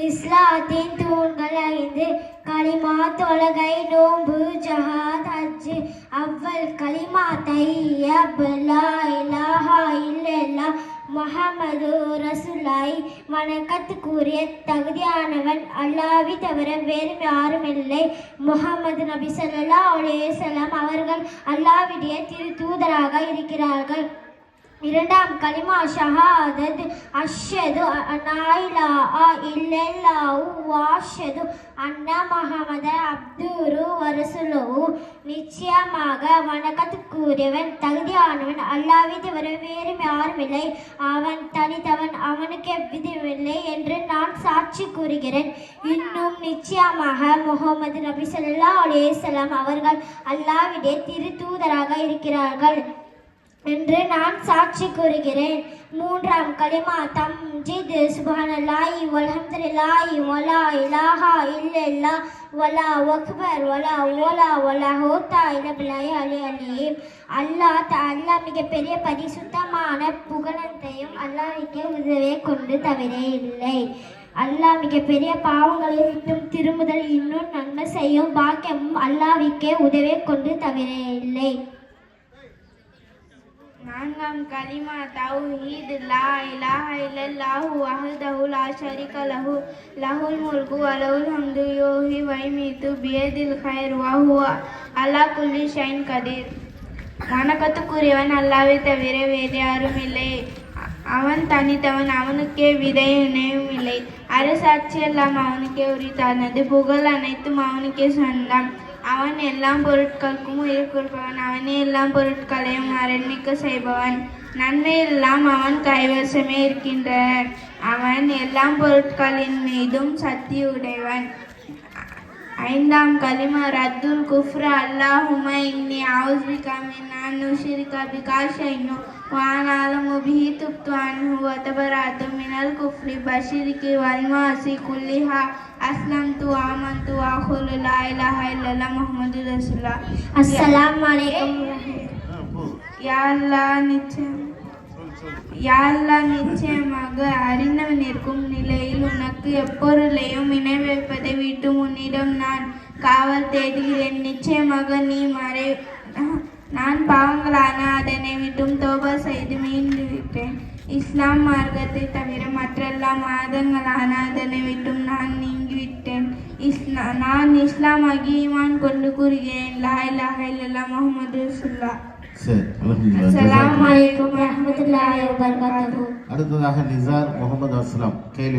இஸ்லாத்தின் தூண்கள் 5 கலிமா தொழுகை நோன்பு ஜஹாத் ஹஜ் அவ்வல் கலிமா தையப் லா இலாஹா இல்லல்லாஹ் முஹம்மது ரசூலுல்லாஹி வணக்கத்துக்குரிய தகுதியானவன் அல்லாஹ்வை தவிர வேறு யாரும் இல்லை. முஹம்மது நபி ஸல்லல்லாஹு அலைஹி வஸல்லம் அவர்கள் அல்லாஹ்வுடைய திருத்தூதராக இருக்கிறார்கள். இரண்டாம் கலிமா ஷஹாதத் அஷ்ஹது அல்லா இலாஹா இல்லல்லாஹு வ அஷ்ஹது அன்ன முஹம்மதன் அப்துஹு வ ரசூலுஹு. நிச்சயமாக வணக்கத்துக்குரியவன் தகுதியானவன் அல்லாஹ்வை தவிர வேறு யாரும் இல்லை. அவன் தனித்தவன், அவனுக்கு எவ்விதமில்லை என்று நான் சாட்சி கூறுகிறேன். இன்னும் நிச்சயமாக முஹம்மது நபி ஸல்லல்லாஹு அலைஹி வஸல்லம் அவர்கள் அல்லாஹ்வுடைய திருத்தூதராக இருக்கிறார்கள் என்று நான் சாட்சி கூறுகிறேன். மூன்றாம் கலிமா தம்ஜீத் சுப்ஹானல்லாஹி வல்ஹம்துலில்லாஹி வலா இலாஹா இல்லல்லாஹ் வலா அக்பர் வலா வலா வலா ஹோத்தா இல்லபில்லாஹி அலீம். அல்லாஹ் மிகப்பெரிய பரிசுத்தமான புகழத்தையும் அல்லாஹ்வுக்கே உதவியை கொண்டு தவிர இல்லை. அல்லாஹ் மிகப்பெரிய பாவங்களை விட்டும் திரும்புதல் இன்னும் நன்மை செய்யும் பாக்கியமும் அல்லாஹ்வுக்கே உதவியை கொண்டு தவிர இல்லை. நான்காம் கலிமா தௌஹீத் லா இலாஹா இல்லல்லாஹு வஹ்தஹு லா ஷரீக லஹு லஹுல் முல்கு வ லஹுல் ஹம்து யுஹ்யி வ யுமீத்து பியதில் கைர் வ ஹுவ அலா குல்லி ஷைஇன் கதீர். வணக்கத்துக்குரியவன் அல்லாஹ்வை தவிர வேறு யாரும் இல்லை. அவன் தனித்தவன், அவனுக்கே விதையும் இல்லை. அரசாட்சி எல்லாம் அவனுக்கே உரித்தானது. புகழ் அனைத்தும் அவனுக்கே சொந்தம். அவன் எல்லா பொருட்களுக்கும் உயிர் கொடுப்பவன். அவனே எல்லா பொருட்களையும் அரண்மிக்க செய்பவன். நன்மை எல்லாம் அவன் கைவசமே இருக்கின்றன. அவன் எல்லா பொருட்களின் மீதும் சக்தி உடையவன். ஐந்தாம் கலிமா ரத்துல் குஃப்ர அல்லாஹும்ம இன்னி அஊது பிக மின் அன் உஷ்ரிக பிக ஷைஅன் வ அனா அஅலமு பிஹி துப்து அன்ஹு வ தபரஅது மினல் குஃப்ரி பஷிரிகி வல் மாசி குல்லிஹா அஸ்லம்து வ ஆமன்து வ அகூலு லா இலாஹா இல்லல்லாஹ் முஹம்மதுர் ரசூலுல்லாஹ். அஸ்ஸலாமு அலைக்கும். யா அல்லாஹ் நிச்சயமாக அறிந்தவன் இருக்கும் நிலையில் உனக்கு எப்பொருளையும் இணை வைப்பதை விட்டு உன்னிடம் நான் காவல் தேடுகிறேன். நிச்சயமாக நான் பாவங்களான அதனை விட்டும் தௌபா செய்து மீண்டு விட்டேன். இஸ்லாம் மார்க்கத்தை தவிர மற்றெல்லா மாதங்களான அதனை விட்டும் நான் நீங்கிவிட்டேன். நான் இஸ்லாமாகி ஈமான் கொண்டு கூறுகிறேன். லா இலாஹா இல்லல்லாஹ் முஹம்மது ரசூலுல்லாஹ். அஸ்ஸலாமு அலைக்கும் வரஹ்மத்துல்லாஹி வபரகாத்துஹு. அடுத்ததாக நிசார் முகமது அஸ்லாம் கேள்வி.